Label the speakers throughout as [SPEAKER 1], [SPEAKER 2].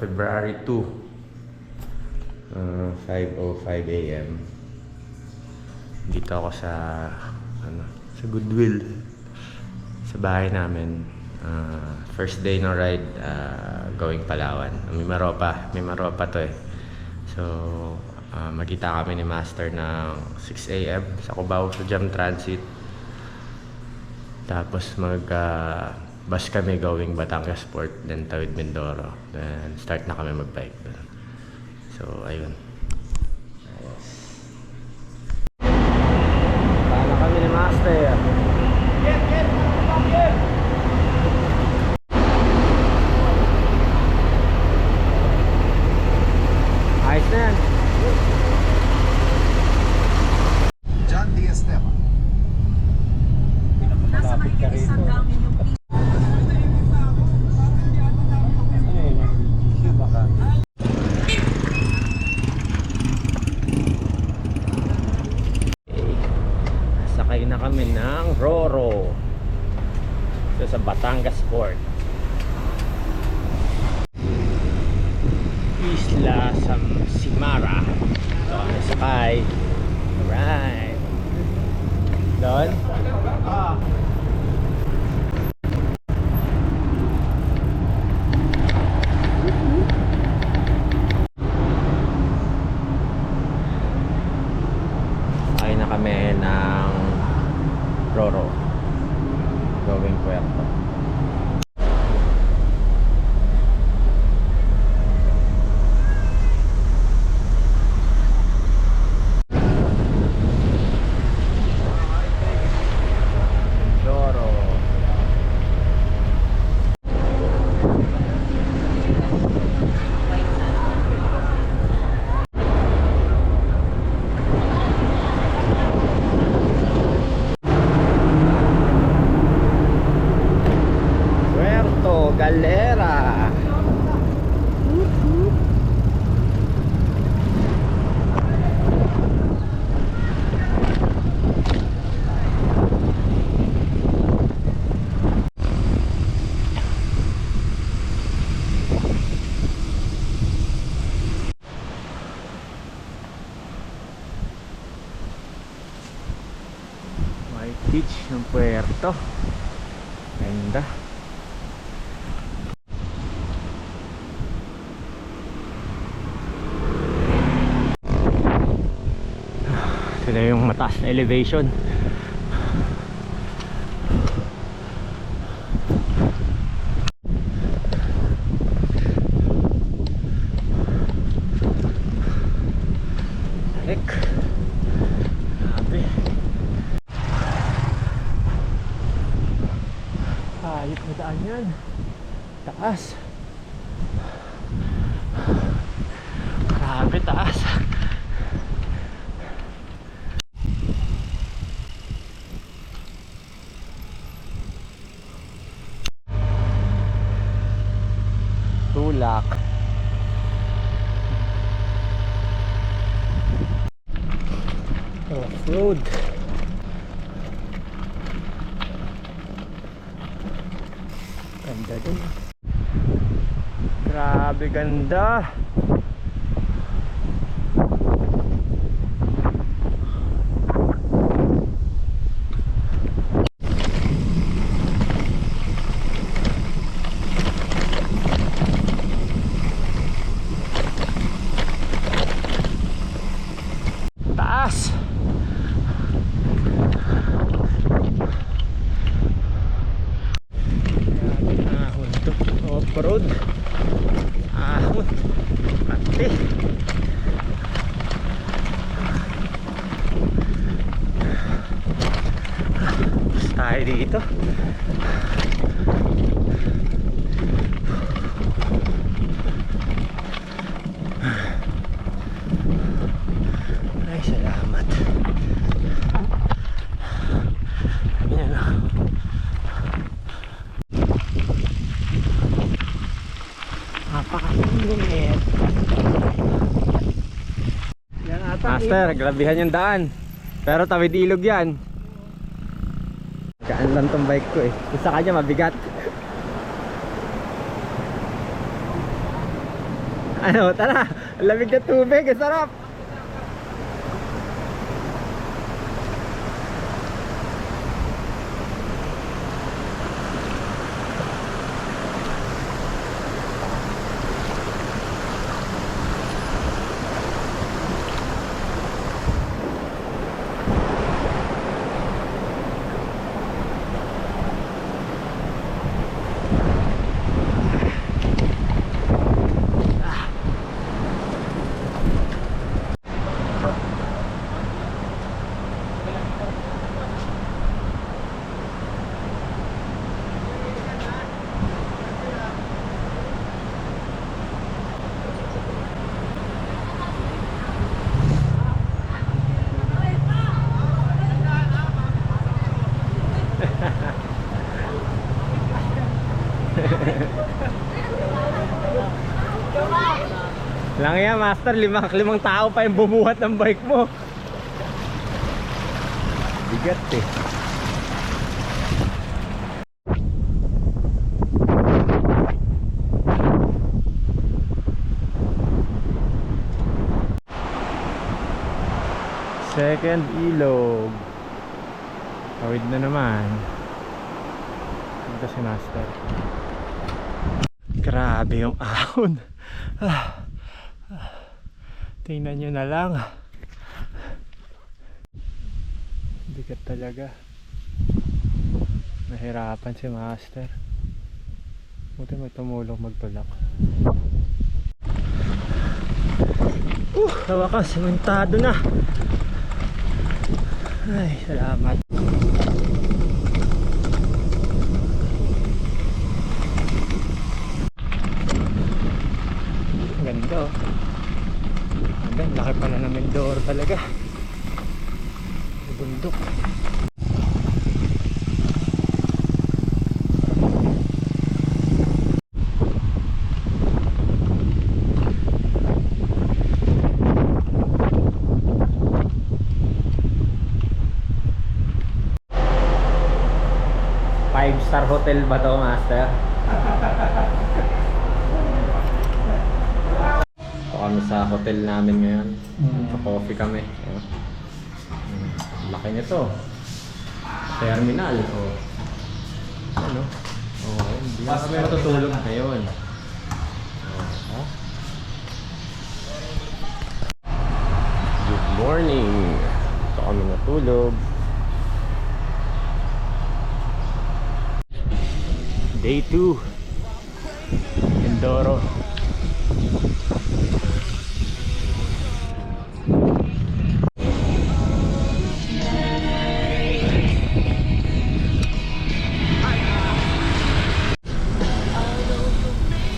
[SPEAKER 1] February 2, 5:05 a.m. Dito ako sa sa Goodwill, sa bahay namin. First day ng ride, going Palawan. May Maropa to eh. So magkita kami ni Master ng 6 a.m. sa Cubao sa Jam Transit. Tapos bus kami going Batangas Port, then tawid Mindoro, then start na kami magbike doon. So ayun. Paano kami ni Master? Ayos na yan.
[SPEAKER 2] John D. Esteban.
[SPEAKER 3] Nasa mahigit isang dami yung
[SPEAKER 1] sakay na kami ng Roro. So, sa Batangas Port. Isla Samsimara. So kami sakay. Alright. Doon? Sakay na kami ng Roro going Puerto. Galera. White Beach ng Puerto. Ganda. Ito na yung mataas na elevation. Heck. Grabe. Ayos na daan yan. Taas. Grabe taas. Tulak. Off-road. Ganda din. Grabe ganda. Taas. Ahon to. Off-road. Ahon. Mati. Tayo dito. Ay, salamat. Ayan na. Napakasingit. Master, grabihan yung daan. Pero tawid ilog yan. Gaan lang tong bike ko eh. Sa kanya mabigat. Ano, tara. Ang lamig na tubig, ang sarap. Lang yan, master, limang tao pa yung bumuhat ng bike mo. Bigat eh. Second ilog. Tawid na naman. Ito si master. Grabe yung ahon. Tingnan nyo na lang. Bigat talaga. Nahirapan si master. Buti may tumulong magtulak. Sa wakas, sementado na. Ay, salamat. Ganda oh. Ang laki pala ng Mindoro talaga. Bundok. Five-star hotel ba to, master? Ito kami sa hotel namin ngayon. Pa-coffee kami. Laki nito. Terminal. Oh. Ano? Oh, hindi na kami matutulog ngayon. Oh. Good morning. Ito kami natulog. Day 2 Mindoro.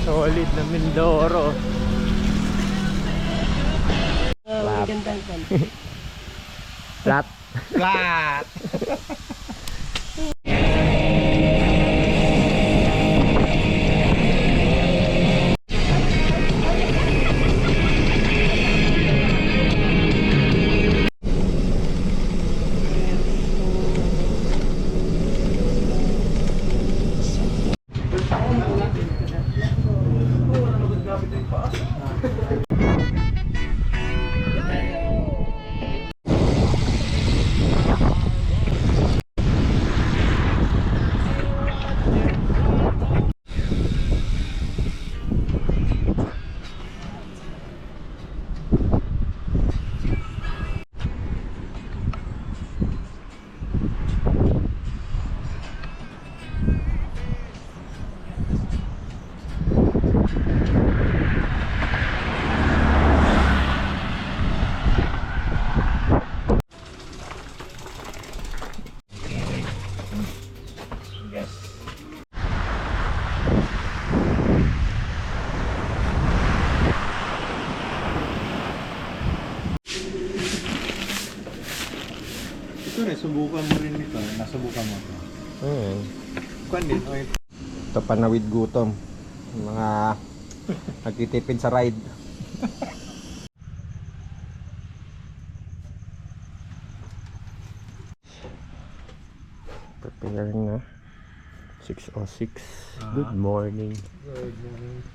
[SPEAKER 1] Solid na Mindoro. Flat. Flat. Flat.
[SPEAKER 2] Ito rin, subukan mo rin ito. Nasubukan mo ito.
[SPEAKER 1] Ayan.
[SPEAKER 2] Kuan din. Okay.
[SPEAKER 1] Ito panawid gutom. Yung mga nagtitipid sa ride. Preparing na. 6:06. Good morning.
[SPEAKER 2] Good morning.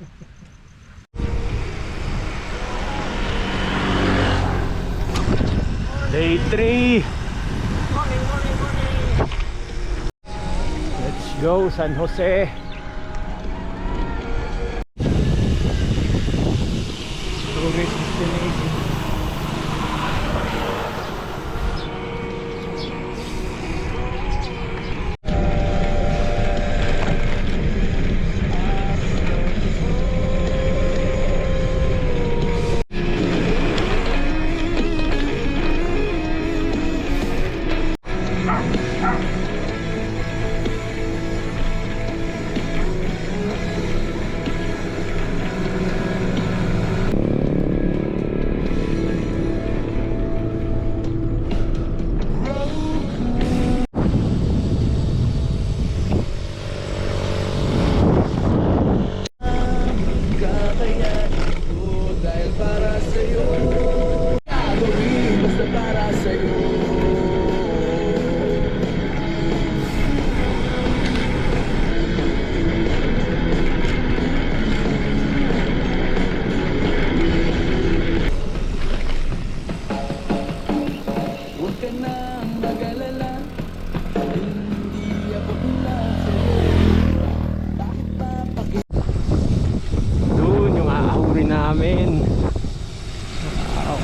[SPEAKER 1] Day 3. Let's go San Jose. Tourist destination. Doon yung aahurin namin. Wow.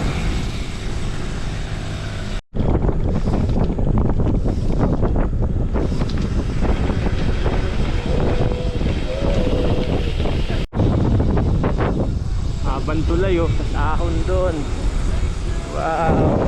[SPEAKER 1] Habang tulay oh, sa ahon doon. Wow.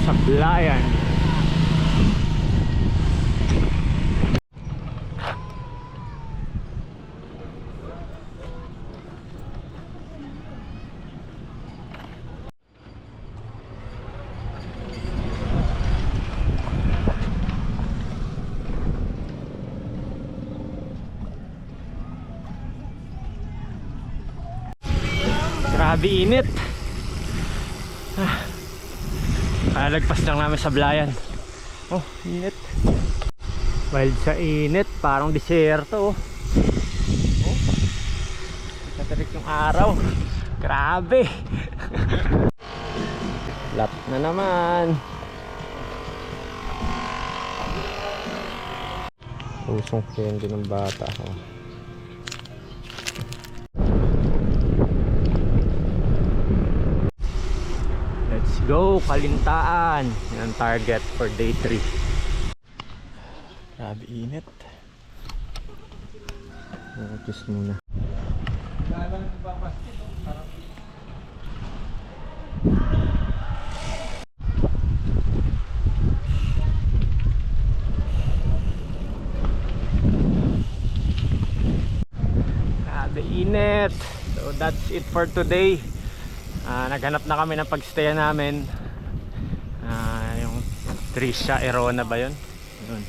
[SPEAKER 1] Sablayan. Grabe init. Lagpas lang namin sa Sablayan. Oh, init. Wild sa init, parang disyerto. Oh. Katarik yung araw. Grabe. Lap na naman. Usong candy ng bata. Oh. Go, Kalintaan. Yan ang target for day 3. Grabe init. Focus muna. Grabe init. So that's it for today. Naghanap na kami ng pagstayan namin. Yung Trisha Erona ba yun? Yun.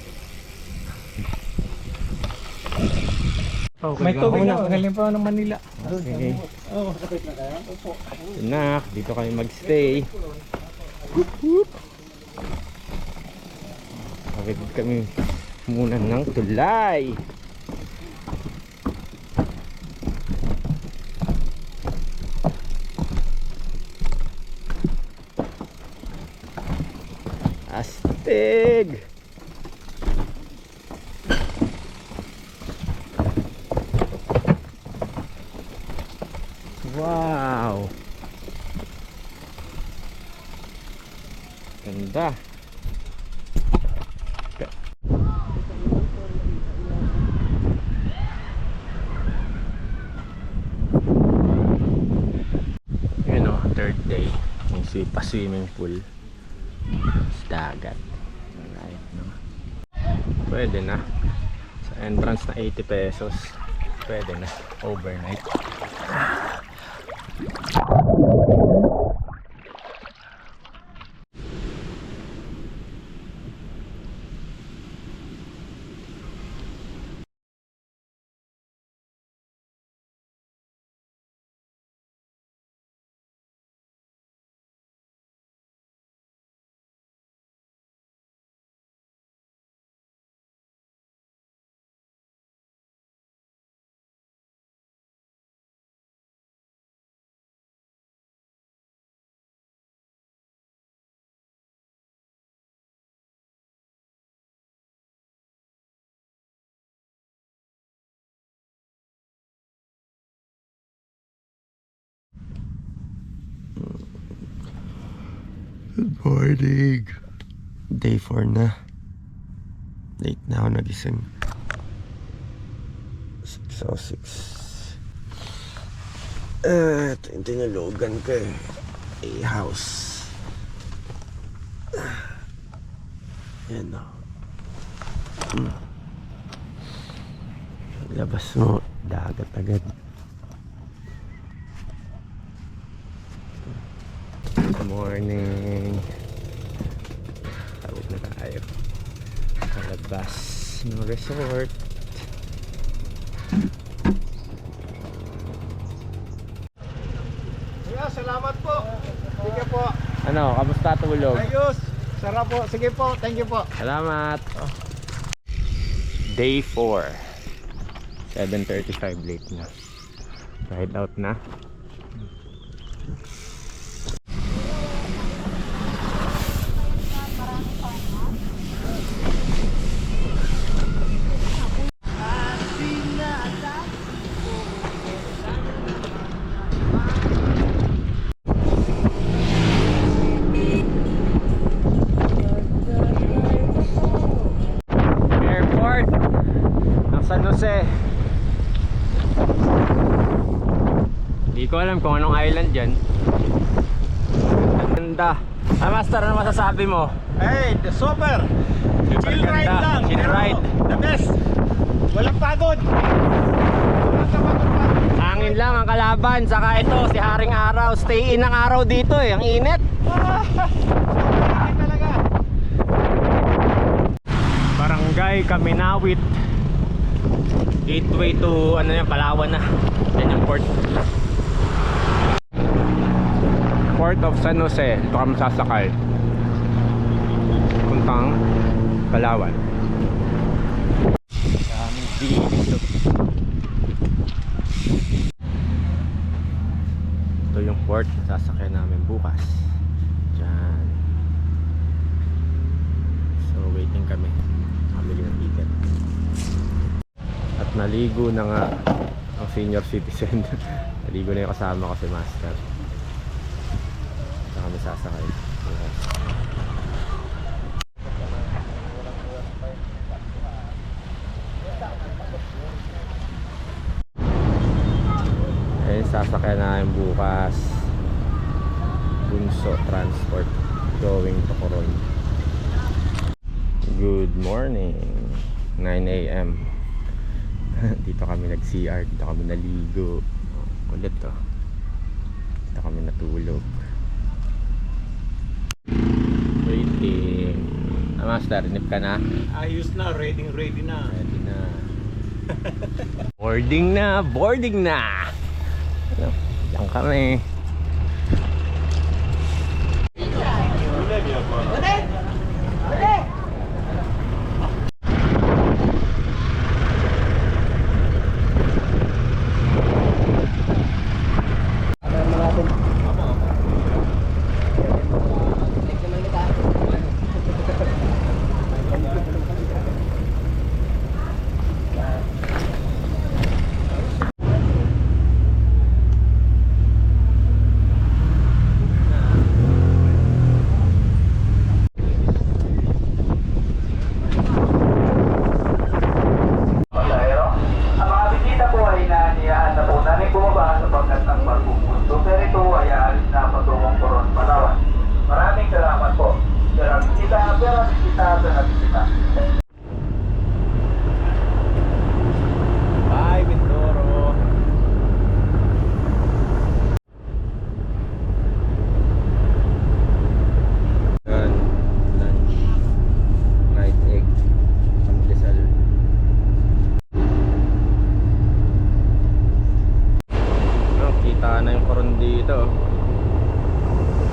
[SPEAKER 2] May tubig na, magaling pa ng Manila.
[SPEAKER 1] Okay.
[SPEAKER 2] Oo, kapit na tayo. Opo.
[SPEAKER 1] Na, dito kami magstay. Kapit kami muna ng tulay. Astig! Wow! Ganda! Yun o, third day. Yung pa-swimming pool. Dagat. Alright, no? Pwede na. Sa entrance na 80 pesos. Pwede na. Overnight. Good morning. Day 4 na. Late na ako nagising. 6:06. Ito yung tinulugan ko eh. A-house. Yan o. Labas mo, dagat agad. Good morning. Tawid na tayo. Palabas ng resort.
[SPEAKER 2] Yeah, salamat po. Sige po.
[SPEAKER 1] Ano, kamusta tulog?
[SPEAKER 2] Ayos. Sarap po. Sige po. Thank you po.
[SPEAKER 1] Salamat. Day 4. 7:35 late na. Ride out na. Airport ng San Jose. Hindi ko alam kung anong island yan. Ganda. Master, ano masasabi mo?
[SPEAKER 2] Hey, the super.
[SPEAKER 1] Super
[SPEAKER 2] Chill ride
[SPEAKER 1] ganda.
[SPEAKER 2] lang.
[SPEAKER 1] Chill
[SPEAKER 2] pero
[SPEAKER 1] ride.
[SPEAKER 2] The best. Walang pagod. Walang pagod.
[SPEAKER 1] Hangin lang ang kalaban. Saka ito, si Haring Araw. Stay in ang araw dito eh. Ang init.
[SPEAKER 2] Hindi talaga.
[SPEAKER 1] Barangay Kaminawit. Gateway to ano yan, Palawan na. Yan yung port. Port of San Jose. Ito kami sasakay. Puntang Palawan. Daming dito. Ito yung port na sasakay namin bukas. Diyan. So waiting kami. Kamili ng ticket. At naligo na nga ang senior citizen. Naligo na yung kasama ko si Master. Ito kami sasakay. Eh, sasakay namin bukas. Bunso Transport going to Coron. Good morning. 9 AM. Dito kami nag-CR, dito kami naligo. Ulit to. Dito kami natulog. Waiting. Master, nip ka na?
[SPEAKER 2] Ayos na. Ready na.
[SPEAKER 1] Ready na. Boarding na! Boarding na! Ano, diyan kami. Bye, Mindoro. Yan, lunch. Night egg. Pandesal. Oh, kita na yung Coron dito.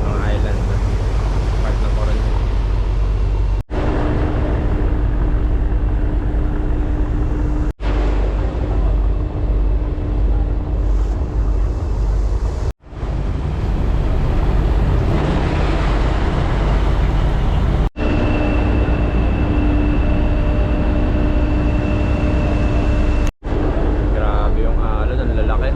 [SPEAKER 1] Mga island. Part ng Coron. Grabe yung alon, ang lalaki.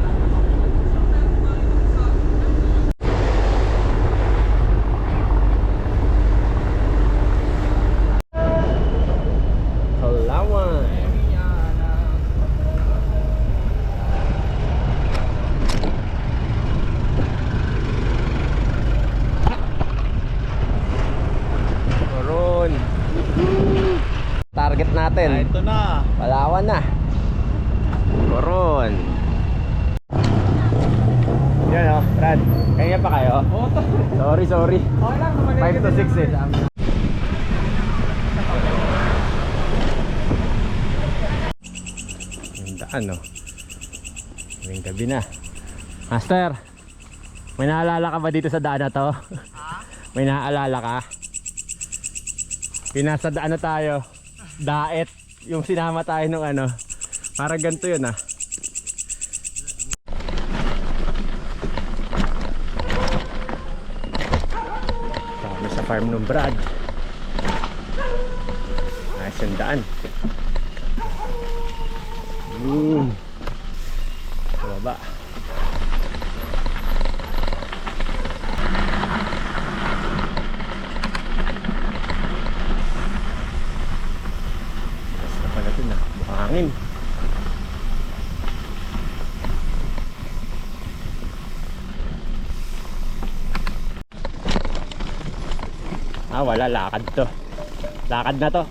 [SPEAKER 1] Coron. Yan o, Brad. Kaya pa kayo?
[SPEAKER 2] Oo, to.
[SPEAKER 1] Sorry.
[SPEAKER 2] Okay lang,
[SPEAKER 1] 5 to 6 eh. Yung daan o. Yung gabi na. Master, may naalala ka ba dito sa daan na to? May naalala ka? Pinasa ano tayo? Daet. Yung sinama tayo nung ano. Parang ganito yun ah. Kami sa farm ng Brad. Ayos yung daan. Sa baba. Basta pala dun ah. Buhangin. Wala, lakad to. Lakad na to.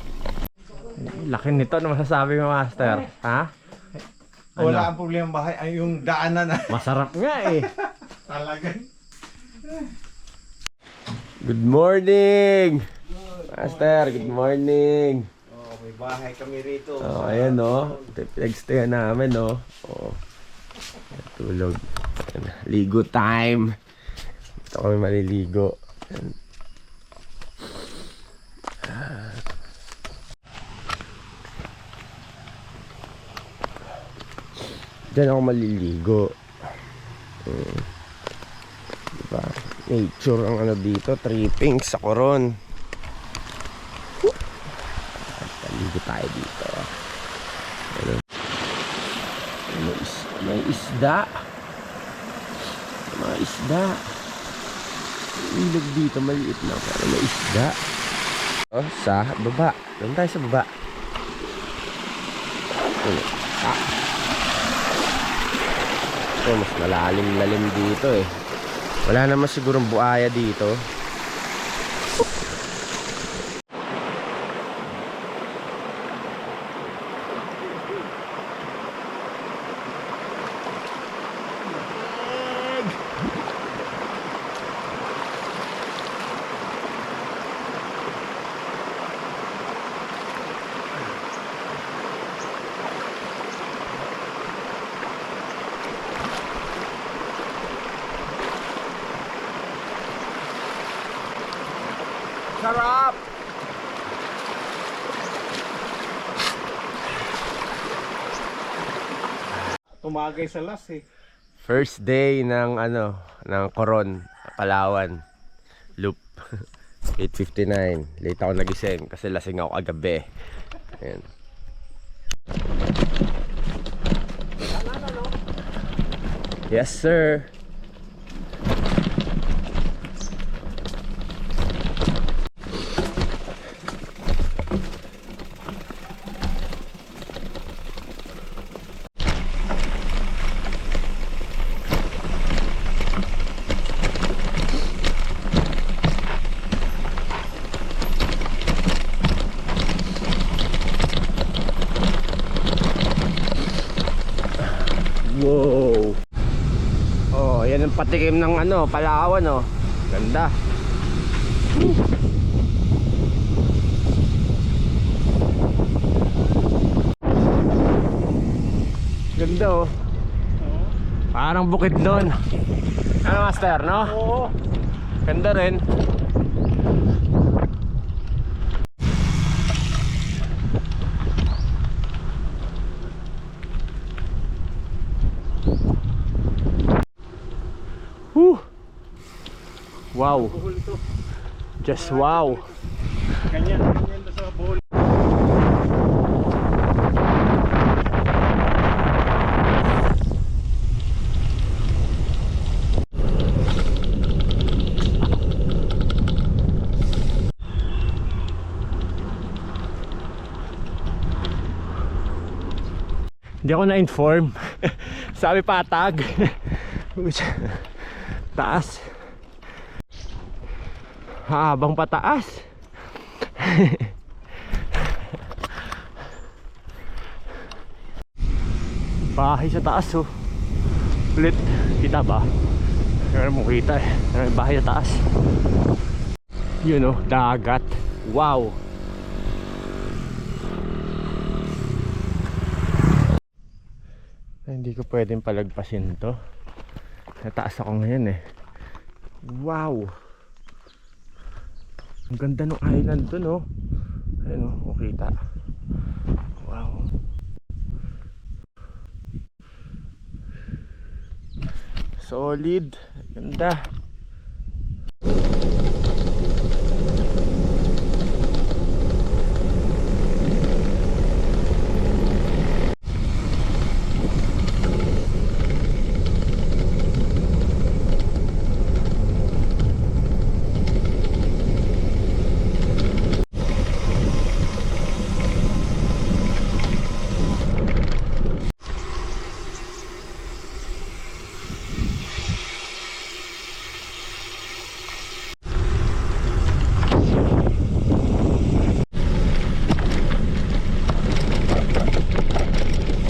[SPEAKER 1] Laki nito, ano masasabi mo, Master? Ha? Ano?
[SPEAKER 2] Wala ang problema bahay. Ay, yung daanan na.
[SPEAKER 1] Masarap nga eh.
[SPEAKER 2] Talagang.
[SPEAKER 1] Good morning! Master, good morning!
[SPEAKER 2] Oh, may bahay kami rito.
[SPEAKER 1] Oh, ayan o. Pinagstayan namin o. Oh. Tulog. Ayan, ligo time. Dito kami maliligo. Ayan. Diyan ako maliligo. Diba? Nature ang ano dito. Tripping sa Coron. Ligo tayo dito. Ayun. May isda. Mga isda. Ilog dito maliit lang pero may isda. Oh, sa baba. Doon tayo sa baba. Mas malalim-lalim dito eh. Wala naman sigurong buaya dito. Sarap!
[SPEAKER 2] Tumagay sa las eh.
[SPEAKER 1] First day ng ano, ng Coron, Palawan. Loop. 8:59. Late ako nagising kasi lasing ako kagabi. Ayan. Yes, sir. Wow. Oh, yan ang patikim ng ano, Palawan oh. Ganda. Ganda oh. Parang bukid doon. Ano, Master, no?
[SPEAKER 2] Oo.
[SPEAKER 1] Ganda rin. Whew. Wow.
[SPEAKER 2] Buhol ito.
[SPEAKER 1] Just wow.
[SPEAKER 2] Ganyan na sa buhol.
[SPEAKER 1] Hindi ako na-inform. Sabi patag. Taas. Habang pataas. bahay sa taas oh. Ulit, kita ba? Kaya mo kita eh, may bahay sa taas. Yun oh, dagat. Wow. Hindi ko pwedeng palagpasin to. Nataas ako ngayon eh. Wow. Ang ganda ng island to no. Ayun oh, kita. Wow. Solid. Ganda.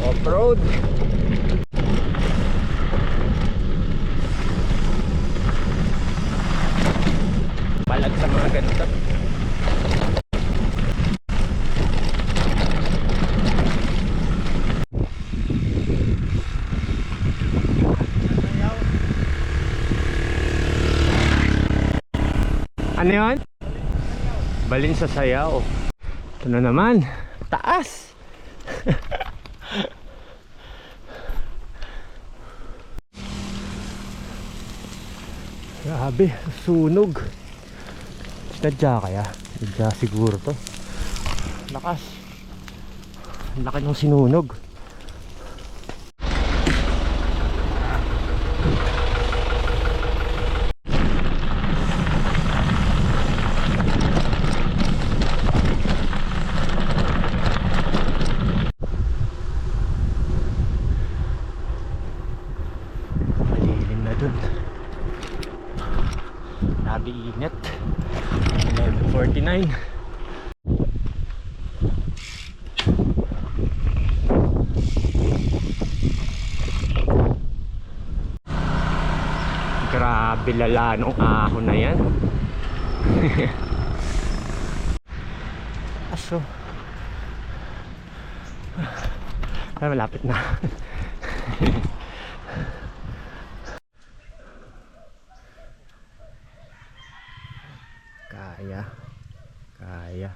[SPEAKER 1] Off-road. Palag sa mga ganito. Ano yun? Balin sa sayaw. Ito na naman. Taas. Grabe, sunog. Sadya kaya? Sadya siguro to. Lakas. Ang laki ng sinunog. Malilim na dun. Grabe init. 11:49. Grabe lala nung ahon na yan. Aso. Ay, malapit na. Kaya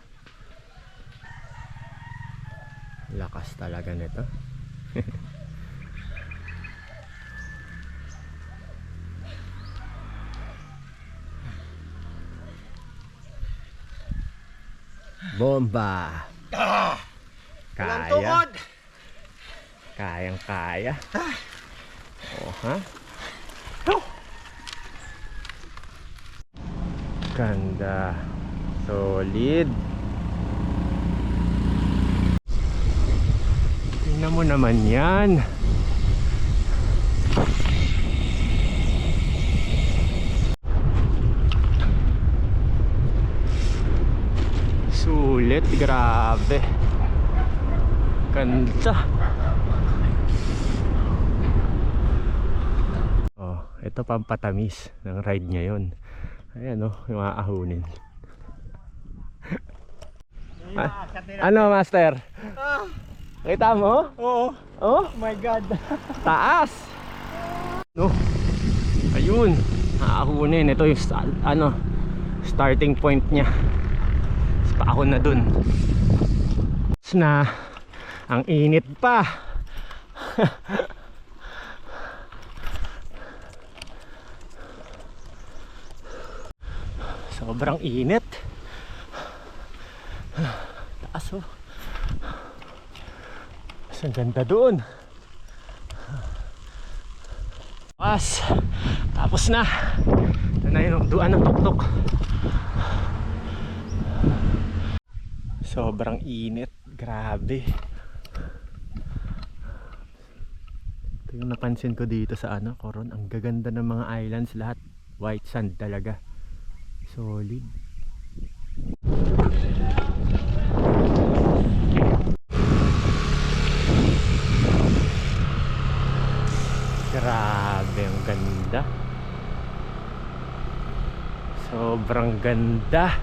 [SPEAKER 1] lakas talaga nito. Bomba. Kaya. Kayang-kaya. Oh, ha? Oh. Ganda. Solid. Tingnan mo naman yan. Sulit, grabe. Ganda. Oh, ito pampatamis ng ride niya yun. Ayan oh, yung aahunin. Ano, master? Kita mo?
[SPEAKER 2] Oo.
[SPEAKER 1] Oh,
[SPEAKER 2] Oh my God.
[SPEAKER 1] taas. No. Ayun, aahunin. Ito yung ano, starting point niya. Pa ako na dun. Na, ang init pa. Sobrang init. Taas oh. Mas ang ganda doon. Tapos na. Ito na yung duan ng tuktok. Sobrang init. Grabe. Ito yung napansin ko dito sa Coron. Ang gaganda ng mga islands lahat. White sand talaga. Solid. Grabe, ang ganda. Sobrang ganda.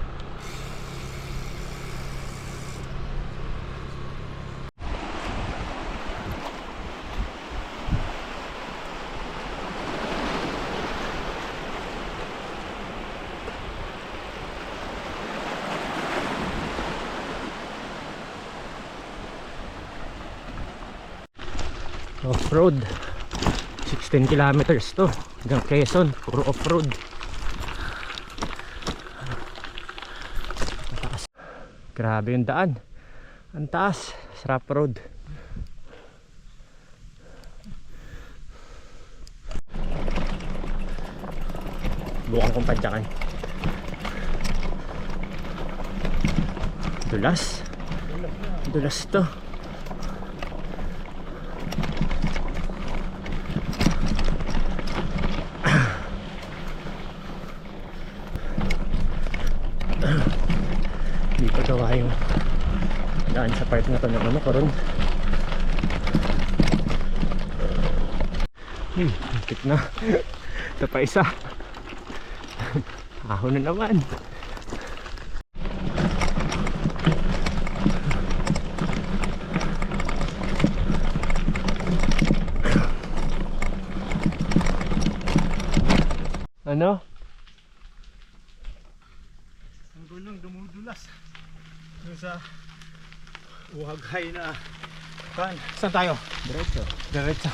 [SPEAKER 1] Off-road. 16 kilometers to hanggang Quezon, puro off-road. Mataas. Grabe yung daan, ang taas. Sarap road. Bukan kong padyakan. Dulas. Dulas to. Hindi pa gawa yung daan sa part na to ng ano karon. Higpit na. Ito pa isa. Ahon na naman. Ano?
[SPEAKER 2] Ang gulong dumudulas. Yung sa Uhaghai na. Saan tayo?
[SPEAKER 1] Diretso.
[SPEAKER 2] Diretso.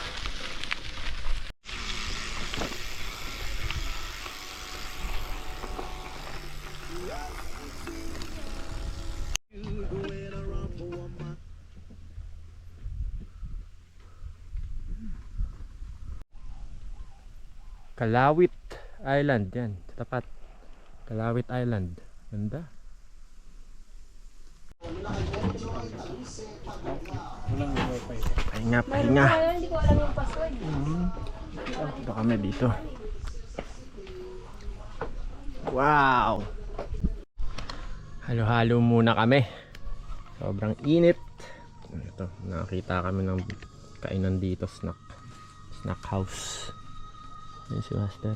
[SPEAKER 1] Kalawit Island yan, sa tapat. Kalawit Island. Ganda. Pahinga, pahinga.
[SPEAKER 3] Hindi ko alam yung password.
[SPEAKER 1] Ito kami dito. Wow! Halo-halo muna kami. Sobrang init. Ito, nakakita kami ng kainan dito, snack house. Yan si Master.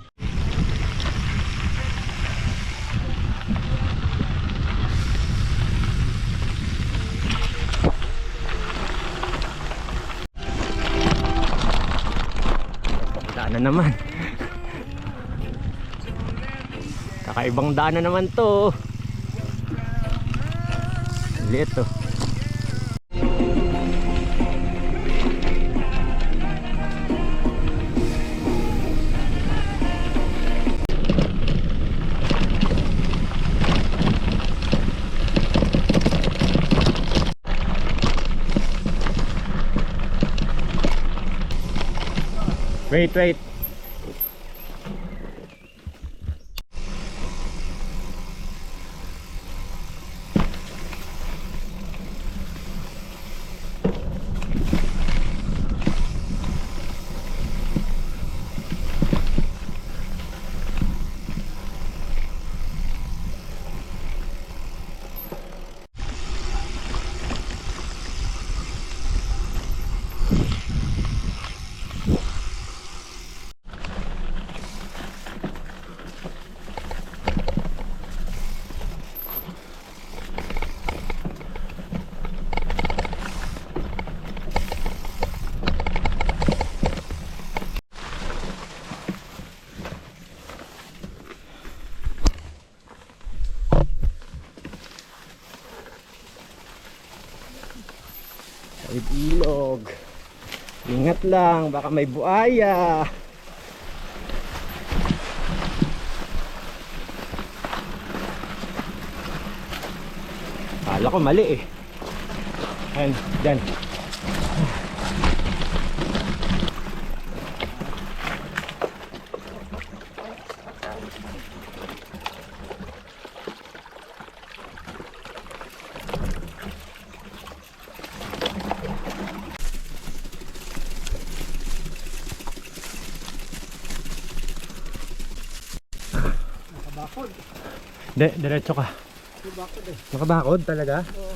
[SPEAKER 1] Daan na naman. Kakaibang daan na naman to. Liit to. Wait. Ay, ilog. Ingat lang, baka may buaya. Kala ko mali eh. Ayan, dyan.
[SPEAKER 2] Nakabakod.
[SPEAKER 1] Diretso ka.
[SPEAKER 2] Nakabakod eh.
[SPEAKER 1] Nakabakod talaga?
[SPEAKER 2] Oo.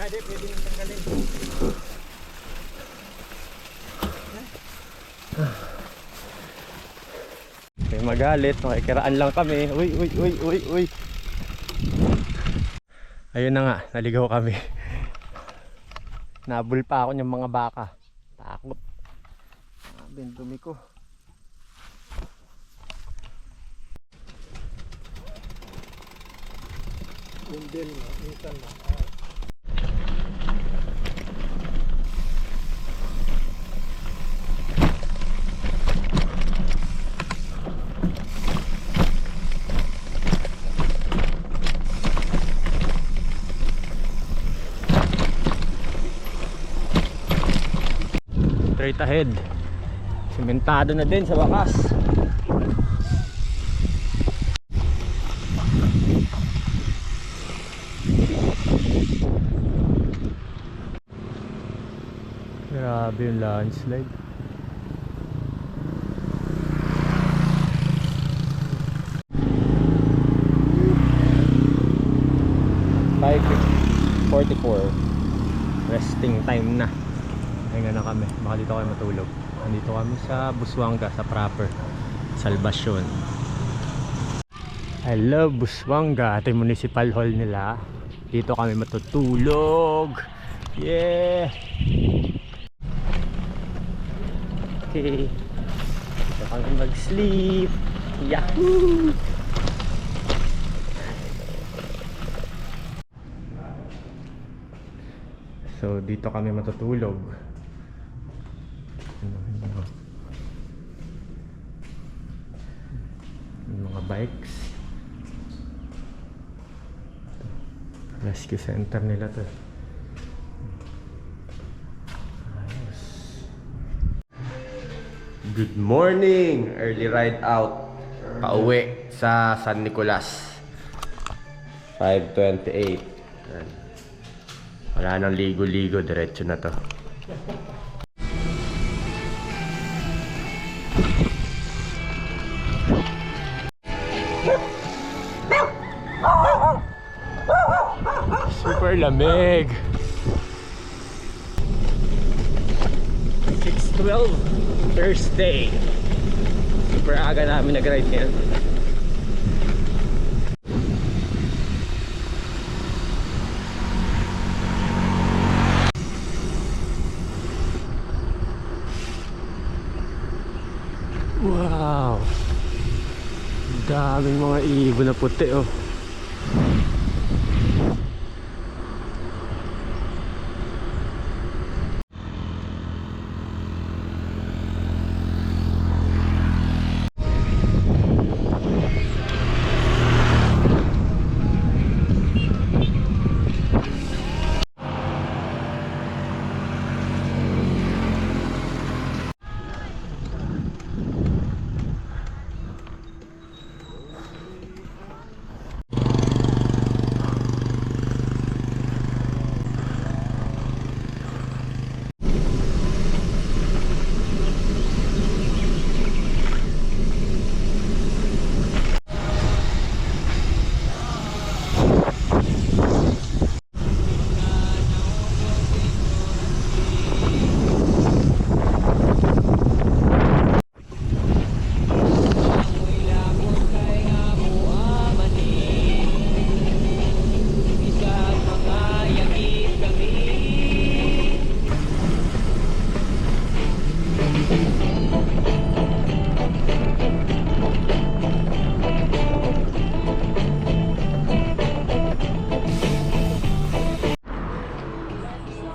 [SPEAKER 2] Di pwede yung tanggalin.
[SPEAKER 1] magalit, makikiraan lang kami. Uy, uy, uy, uy, uy. Ayun na nga, naligaw kami. Nabul pa ako ng mga baka. Takot. Sabi, ang dumi ko.
[SPEAKER 2] Bundel na, minsan na.
[SPEAKER 1] Straight ahead. Simentado na din sa wakas. Grabe yung landslide. $5:44. Resting time na. Ngayon na kami. Baka dito kayo matulog. Nandito kami sa Busuanga, sa proper Salvacion. I love Busuanga. Ito yung municipal hall nila. Dito kami matutulog. Yeah! Okay. Dito kami mag-sleep. Yahoo! So dito kami matutulog. Yung mga bikes. Rescue center nila to. Ayos. Good morning! Early ride out. Pauwi sa San Nicolas. 5:28. Wala nang ligo-ligo, diretso na to. Super lamig. 6:12 Thursday. Super aga namin nag-ride ngayon. Wow! Daming mga ibon na puti oh.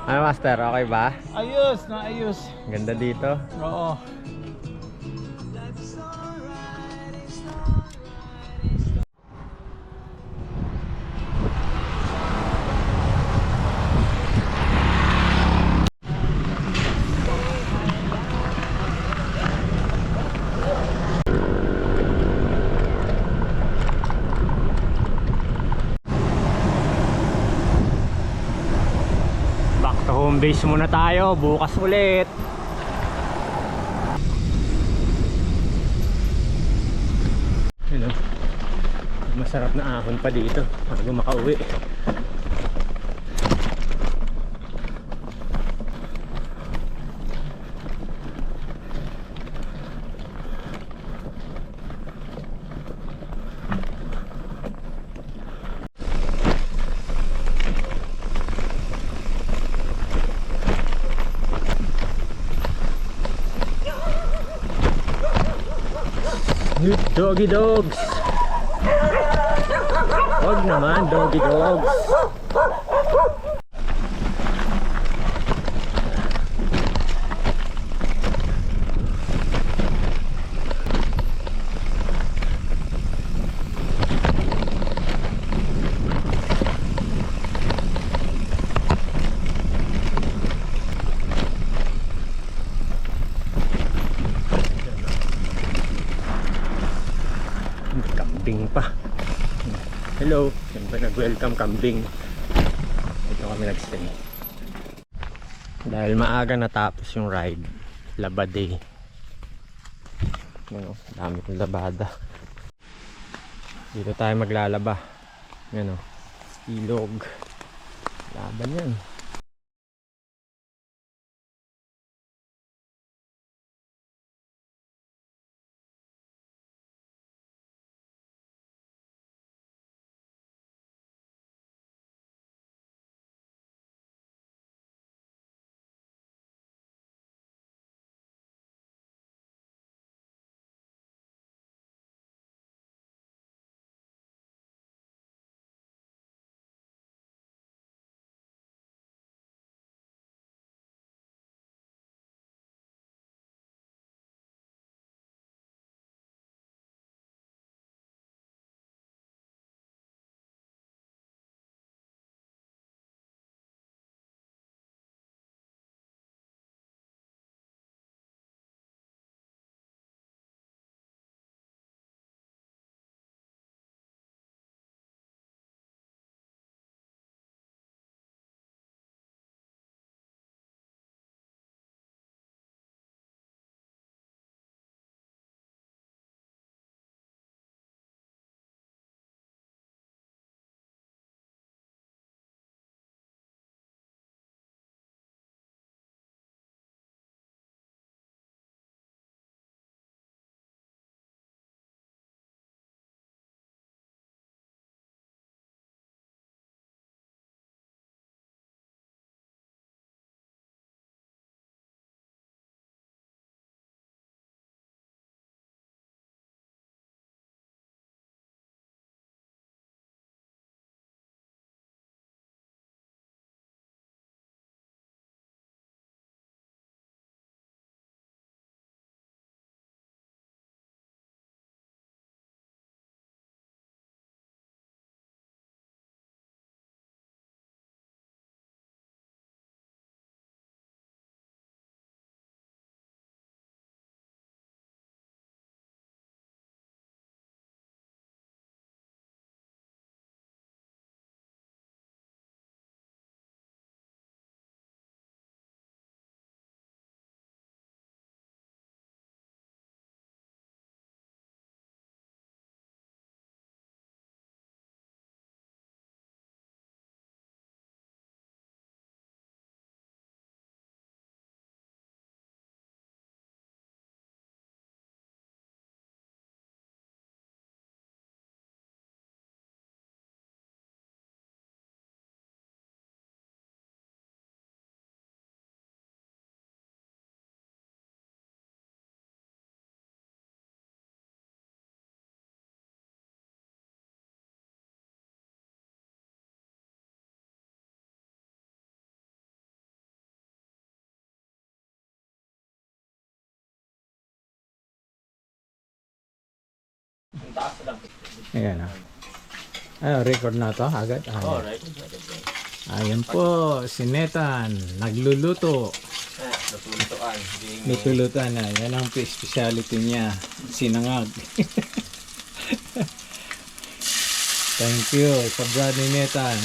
[SPEAKER 1] Ano master, okay ba?
[SPEAKER 2] Ayos na ayos.
[SPEAKER 1] Ganda dito.
[SPEAKER 2] Oo.
[SPEAKER 1] Back to home base muna tayo, bukas ulit. Hello. Masarap na ahon pa dito bago makauwi. Doggy dogs! Wag naman, doggy dogs! Kambing pa. Hello, siyempre nag-welcome kambing. Ito kami nag-stay. Dahil maaga natapos yung ride, laba day. Ano, dami kong labada. Dito tayo maglalaba. Ano, ilog. Laban yan.
[SPEAKER 2] Ayan ah. Record na to agad.
[SPEAKER 1] Oh, right.
[SPEAKER 2] Ayan po, si Netan, nagluluto.
[SPEAKER 1] Natulutuan.
[SPEAKER 2] Lutulutan na. Yan ang specialty niya. Sinangag. Thank you sa brad ni Netan.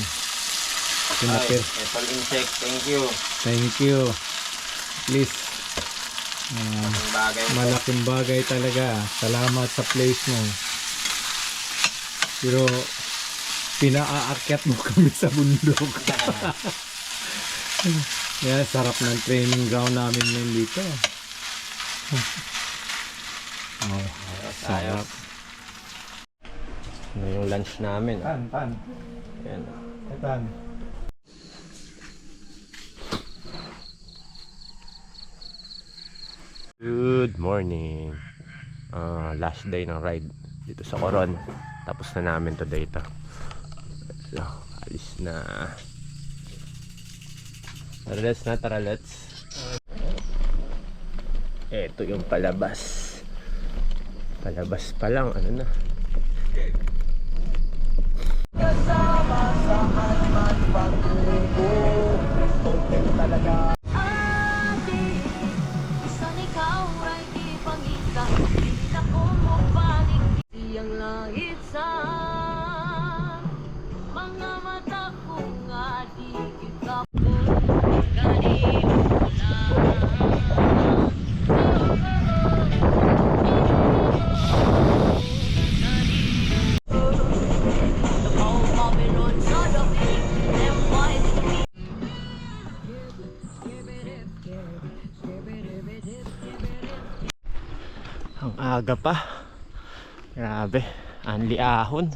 [SPEAKER 1] Ay, Apple insect. Thank you.
[SPEAKER 2] Thank you. Please.
[SPEAKER 1] Ang bagay mo.
[SPEAKER 2] Malaking bagay talaga. Salamat sa place mo. Pero pinaakyat mo kami sa bundok. Yeah, sarap ng training ground namin ngayon dito. Oh, sarap.
[SPEAKER 1] Ano yung lunch namin?
[SPEAKER 2] Tan.
[SPEAKER 1] Ayan.
[SPEAKER 2] Tan.
[SPEAKER 1] Good morning. last day ng ride dito sa Coron. Tapos na namin today ito. So, alis na. Tara, let's. Ito yung palabas. Palabas pa lang, ano na.
[SPEAKER 3] San ikaw ay di pangita, di na ko mo balik siyang langit sa mga mata ko nga di kita po gani mo
[SPEAKER 1] Ang aga pa. Grabe, anli ahon.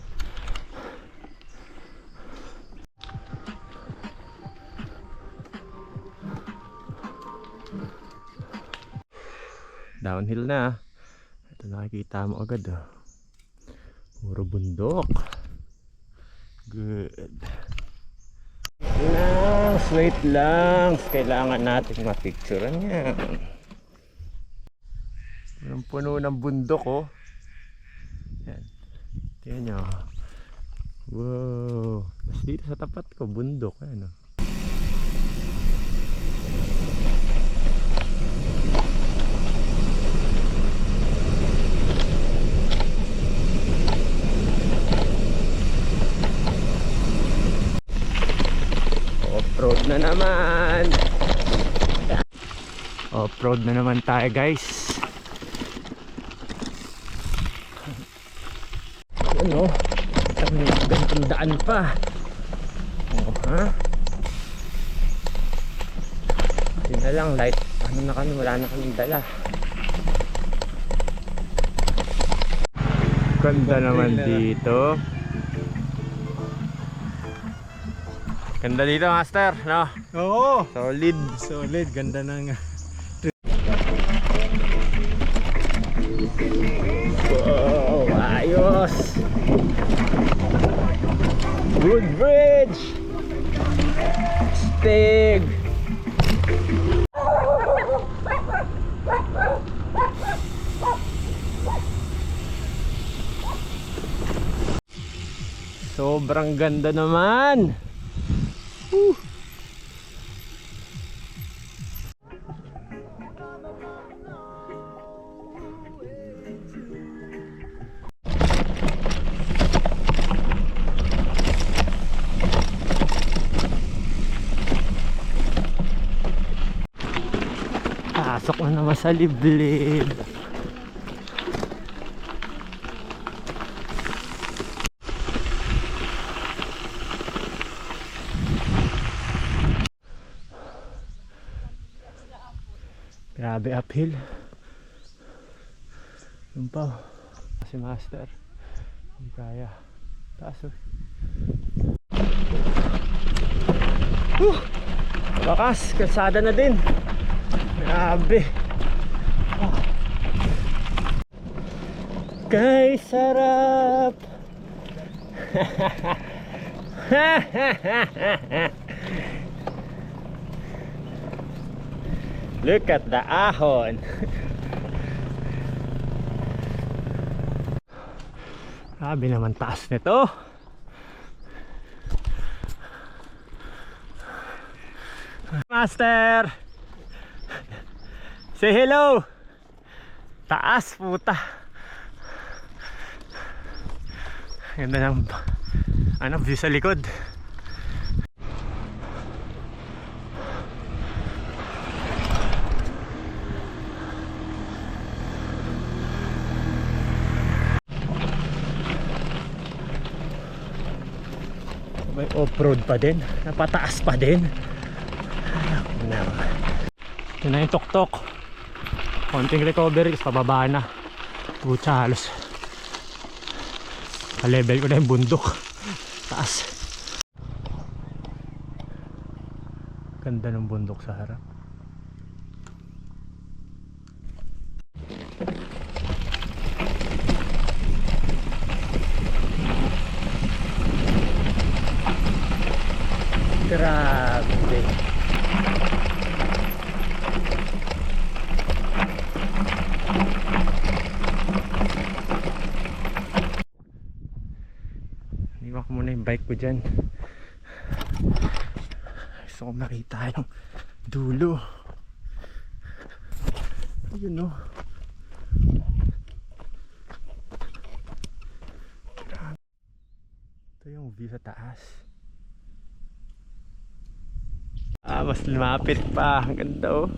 [SPEAKER 1] Downhill na. Ito nakikita mo agad oh. Puro bundok. Good. Wait lang. Kailangan natin mapicturean yan. Ang puno ng bundok oh. Yan. Tingnan nyo. Wow. Mas dito sa tapat ko bundok. Ayan oh. Off-road na naman. Off-road na naman tayo guys. Ano? May gantong daan pa. Oh, ha? Yun na lang, light. Ano na kami, wala na kaming dala. Ganda naman dito. Ganda dito, master, no?
[SPEAKER 2] Oo!
[SPEAKER 1] Solid.
[SPEAKER 2] Solid, ganda ng...
[SPEAKER 1] Wow, ayos. Good bridge. Stig. Sobrang ganda naman. Woo. Pasok na naman sa liblib. Grabe uphill. Yun pa. Si master. Hindi kaya. Taas oh. Bakas, kalsada na din. Grabe. Kay sarap. Look at the ahon. Grabe naman taas nito. Master, say hello. Taas puta. Ganda ng view sa likod. May off-road pa din, napataas pa din. Ito na yung tuktok. Konting recovery, tapos pababa na. Putsa, halos ka-level ko na yung bundok. Taas. Ganda ng bundok sa harap. Grabe. Iwan ko muna yung bike ko dyan. Gusto ko makita yung dulo. Ayun o. Ito yung view sa taas. Mas lumapit pa. Ang ganda oh.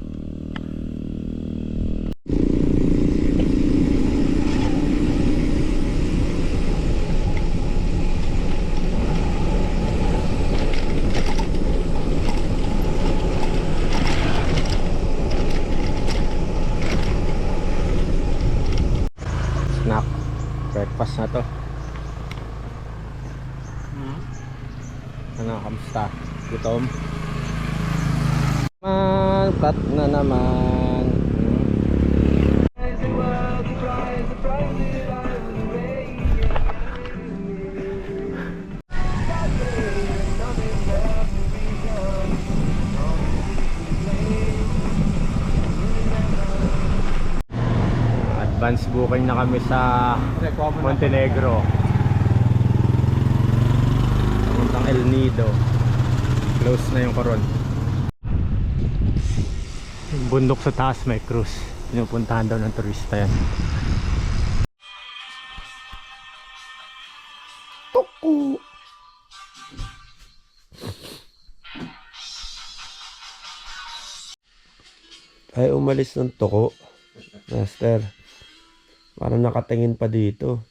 [SPEAKER 1] Snack. Breakfast na to. Ano, kamusta? Gutom? Cut na naman. Advance booking na kami sa Montenegro. Puntang El Nido. Close na yung Coron. Yung bundok sa taas may cruise. Pinupuntahan daw ng turista yan. Tuku!
[SPEAKER 4] Ay, umalis ng toko. Master. Parang nakatingin pa dito.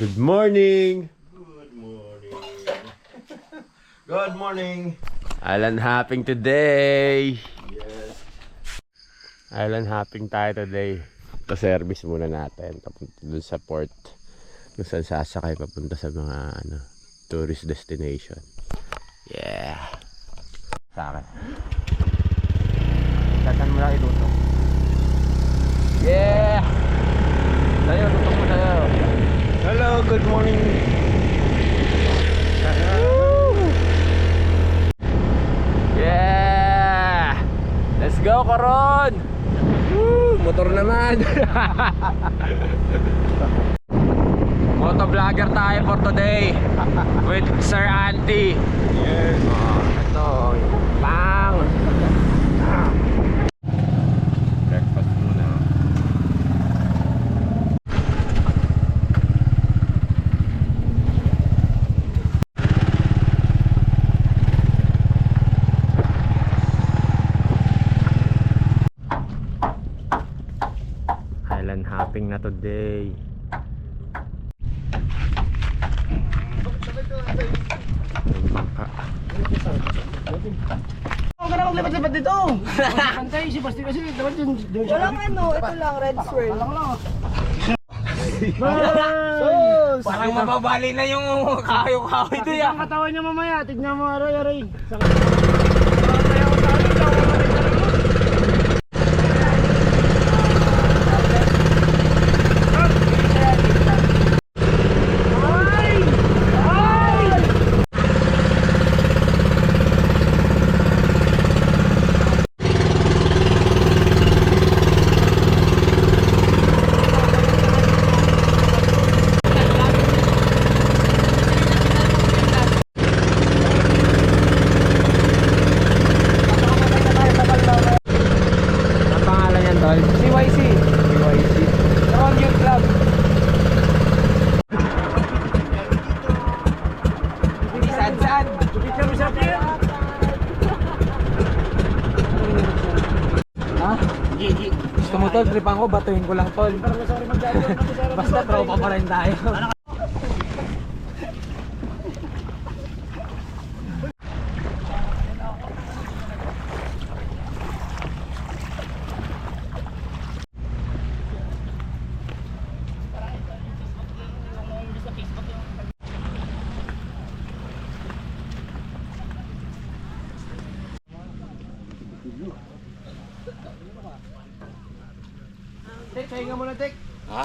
[SPEAKER 1] Good morning!
[SPEAKER 4] Good morning!
[SPEAKER 1] Island hopping today! Yes! Island hopping tayo today. Pa-service muna natin. Papunta dun sa port. Kung saan sasakay papunta sa mga tourist destination. Yeah! Sa akin. Saan mo lang itutok? Yeah! Tayo, tutok mo tayo. Hello, good morning! Yeah! Let's go, Coron! Woo! Motor naman! Motovlogger tayo for today with Sir Andy. Yes. Ito, bang! Breakfast muna. Island hopping na today.
[SPEAKER 5] Huwag ka na maglipat-lipat dito. Pantay, si Basti kasi dapat yun.
[SPEAKER 6] Walang ano, ito lang, red swirl.
[SPEAKER 5] Parang mababali na yung kahoy-kahoy doon. Ang katawan niya mamaya, tignan mo aray-aray.
[SPEAKER 1] CYC.
[SPEAKER 5] Ron Youth Club. Hindi saan-saan. Picture mo siya, Pierre. Ha? Gigi. Gusto mo tol, tripan ko, batuhin ko lang tol. Basta tropa pa rin tayo. Tek, pahinga muna, Tek.
[SPEAKER 1] Ha?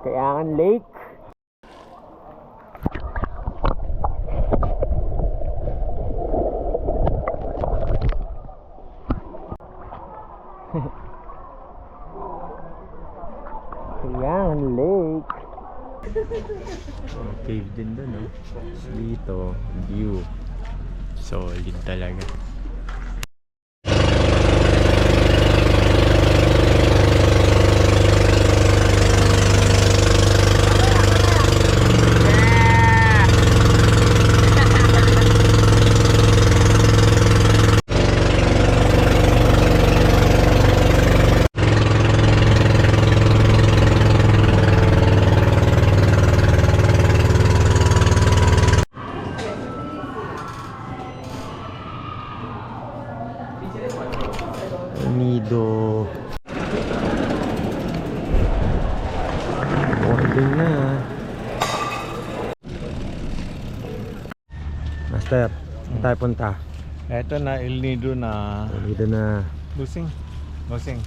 [SPEAKER 1] Kayangan Lake. Kayangan Lake. Cave din doon, no? Dito, view. Solid talaga. Nido. Boarding na. Master, saan tayo punta?
[SPEAKER 2] Eto na, El Nido na.
[SPEAKER 1] Nido na.
[SPEAKER 2] Busing. Busing.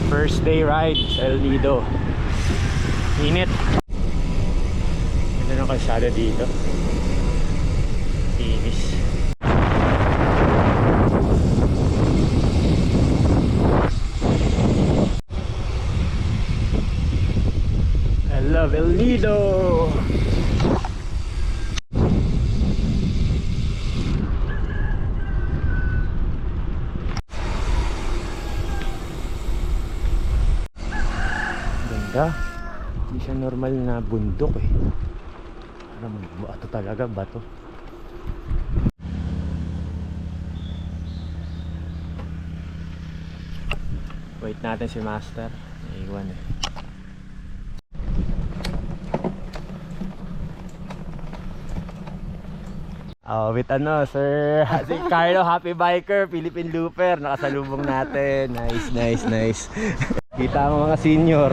[SPEAKER 1] First day ride sa El Nido. Init. Ganda ng kalsada dito. Inis. I love El Nido. Ganda. Hindi siya normal na bundok eh. Parang bato talaga, bato. Wait natin si Master. Naiwan eh. Oh, with ano, Sir si Carlo, happy biker, Philippine Looper, nakasalubong natin. Nice, nice, nice. Kita mo mga senior.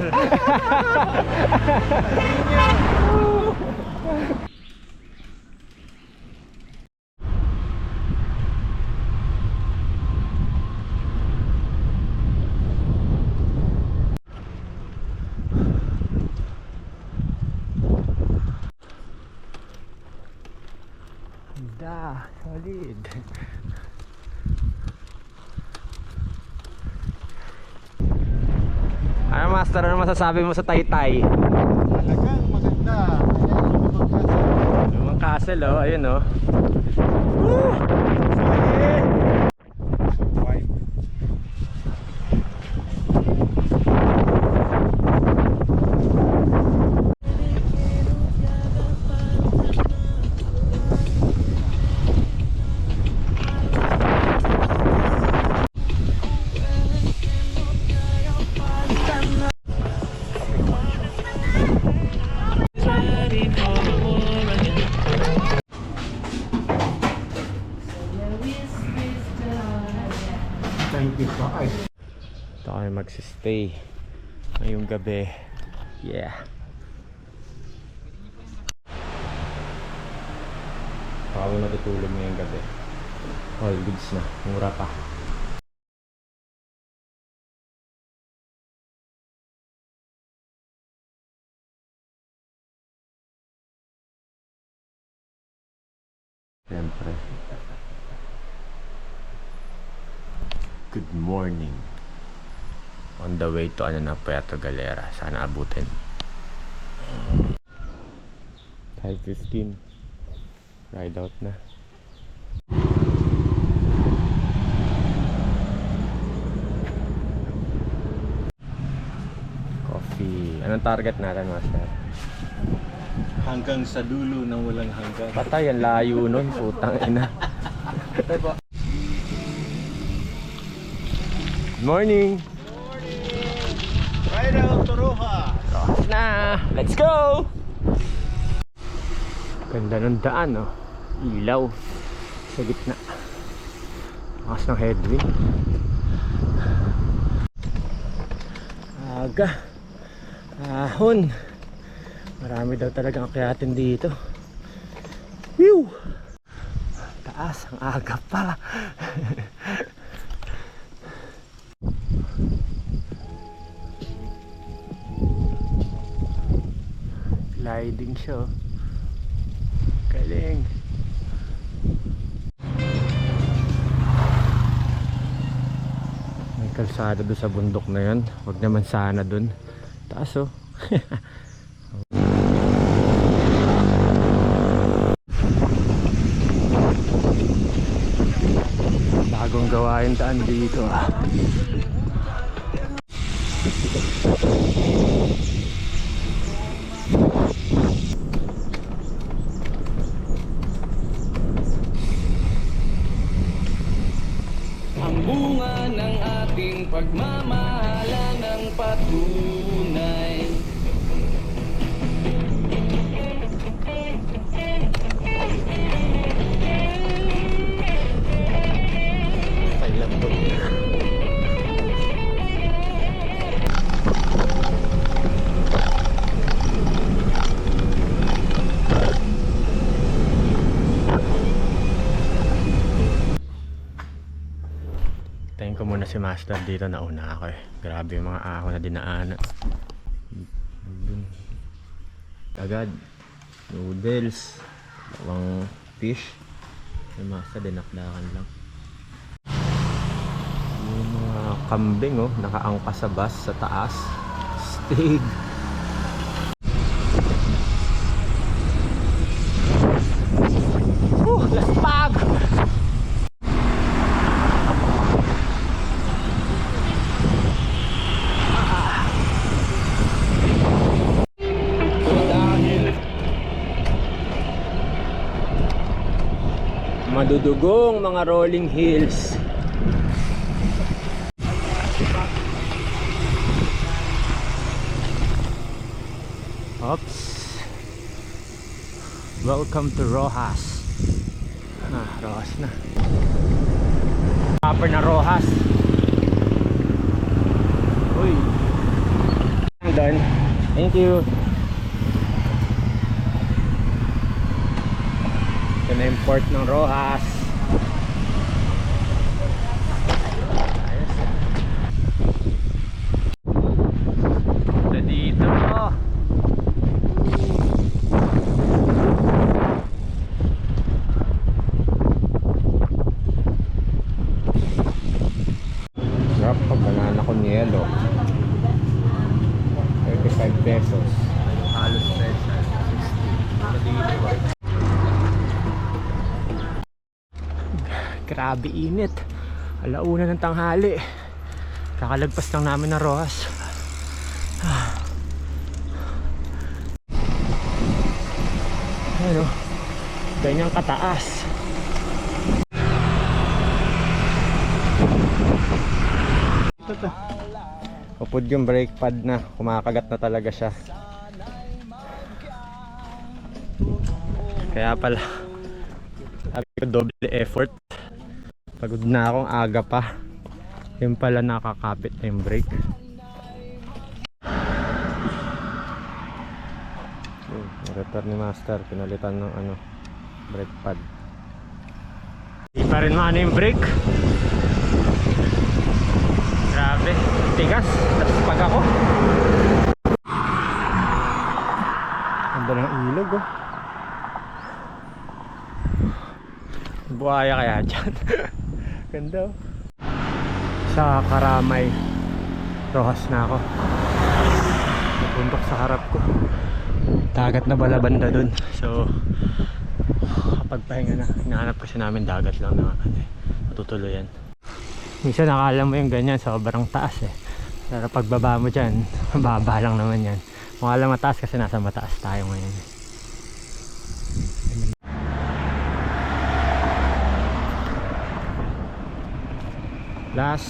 [SPEAKER 1] Ganda, solid. Ano Master, ano masasabi mo sa Taytay?
[SPEAKER 2] Talagang maganda.
[SPEAKER 1] Lumang castle oh, ayun oh. Woo! Solid! Ito kami magsistay ngayong gabi. Yeah. Ito kami matutulog ngayong gabi. All goods na, mura pa. Siyempre. Good morning. On the way to ano na, Puerto Galera. Sana abutin. 5:15. Ride out na. Anong target natin, Master?
[SPEAKER 2] Hanggang sa dulo ng walang hanggan.
[SPEAKER 1] Patay, ang layo nun, putang ina. Good morning!
[SPEAKER 2] Right out to Rojas!
[SPEAKER 1] Na! Let's go! Ganda ng daan, oh. Ilaw sa gitna. Lakas ng headwind. Aga. Ahon. Marami daw talagang akyatin dito. Whew! Taas, ang aga pa. Gliding siya, oh. Galing. May kalsada doon sa bundok na yan. Huwag naman sana doon. Taas, oh. Bagong gawain daan dito, ah.
[SPEAKER 5] Ang bunga ng ating pagmamahalan ng patunay.
[SPEAKER 1] Tayin ko muna si Master dito, nauna ako eh. Grabe yung mga ahon na dinaanan. Agad. Noodles. Bawang fish. Yung Master dinakdakan lang. Yung mga kambing, oh, nakaangkas sa bus sa taas. Stig. Laspag! Madudugong mga rolling hills. Oops. Welcome to Rojas. Rojas na. Upper na Rojas. Uy. Done. Thank you. Ito na yung port ng Rojas. Ayos. Ito dito. Sarap pa banana con yelo. 35 pesos. Halos special. 60. Ito dito ba? Grabe init. Alauna ng tanghali. Kakalagpas lang namin ng Rojas. Ano? Ganyang kataas. Upod yung brake pad na. Kumakagat na talaga siya. Kaya pala sabi ko double effort. Pagod na akong aga pa. Yung pala nakakapit na yung brake. Repair ni Master. Pinalitan ng ano, brake pad. Hindi pa rin maano yung brake. Grabe. Tigas. Tapos pag ako. Ganda ng ilog, oh. Buhaya kaya dyan. Ganda, oh. Sa Karamay Rojas na ako. Napuntok sa harap ko. Dagat na bala banda dun. So kapag pahinga na, hinahanap kasi namin dagat lang na matutuluyan. Minsan nakala mo yung ganyan, sobrang taas eh. Pero pagbaba mo dyan, mababa lang naman yan. Mukha lang mataas kasi nasa mataas tayo ngayon. Last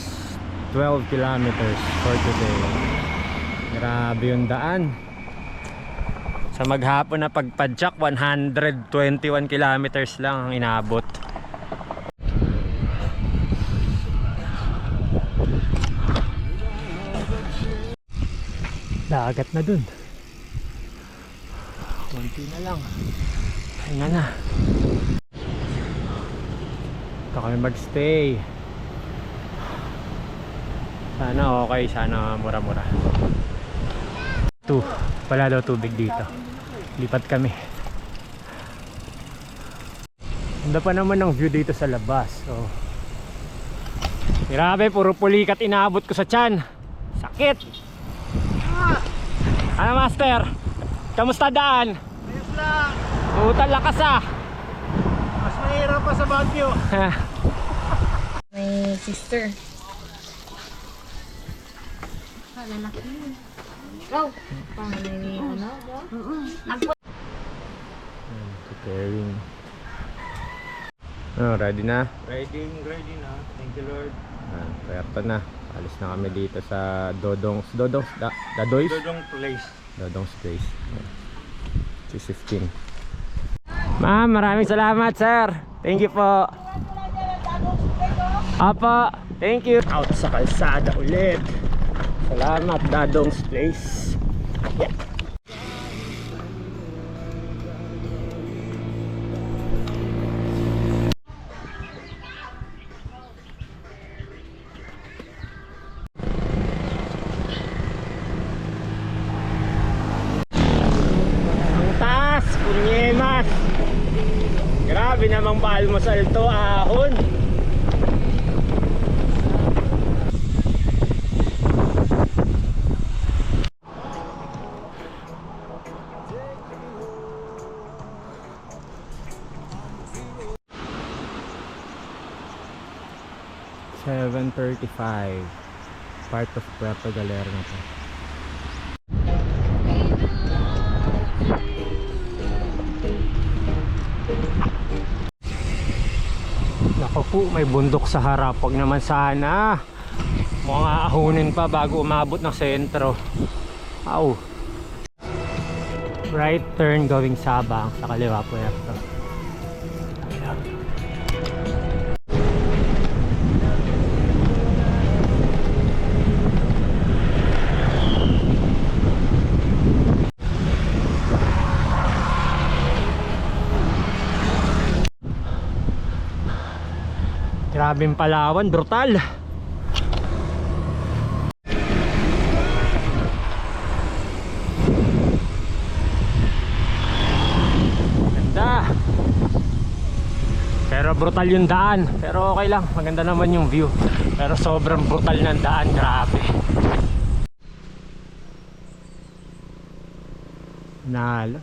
[SPEAKER 1] 12 kilometers for today. Grabe yung daan. Sa maghapon na pagpadyak, 121 kilometers lang ang inabot. Dagat na dun. Konti na lang. Pahinga na. Ito kami magstay. Sana okay, sana mura-mura. Wala daw tubig dito. Lipat kami. Ganda pa naman ang view dito sa labas. So, grabe, puro pulikat inaabot ko sa tiyan. Sakit. Ano master? Kamusta daan?
[SPEAKER 5] Ayos lang.
[SPEAKER 1] Utal lakas ah.
[SPEAKER 5] Mas mahirap pa sa Baguio.
[SPEAKER 6] My sister.
[SPEAKER 3] Lalaki. Ikaw. Pangalan ni ano?
[SPEAKER 1] Preparing. Ready na?
[SPEAKER 5] Ready na. Thank you Lord.
[SPEAKER 1] Pwerto na. Alis na kami dito sa Dodong's Dadoy's? Dodong's place. 6:15. Ma'am, maraming salamat sir. Thank you po. Apa, thank you. Out sa kalsada ulit. Salamat Dodong's place. Yeah. Kunyemas. Grabe namang paalmusal to, ahon. $7:35. Part of Puerto Galera na to. Naku po, may bundok sa harap. Huwag naman sana. Mukhang aahunin pa bago umabot ng sentro. Aw. Right turn going Sabang sa kaliwa po ito. Grabing Palawan, brutal. Ganda. Pero brutal yung daan. Pero okay lang, maganda naman yung view. Pero sobrang brutal ng daan, grabe. Nalo.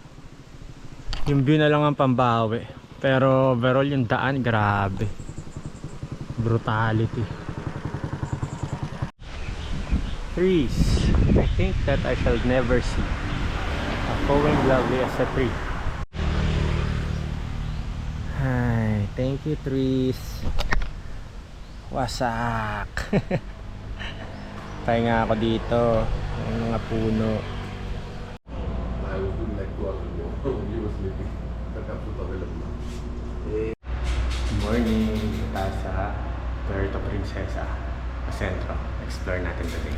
[SPEAKER 1] Yung view na lang ang pambawi. Pero overall yung daan, grabe. Brutality. Trees. I think that I shall never see a flowing lovely as a tree. Hi, thank you trees. Wasak. Pahinga ako dito. May mga puno. Morning. Tayo sa Puerto Princesa, Centro. Explore natin today.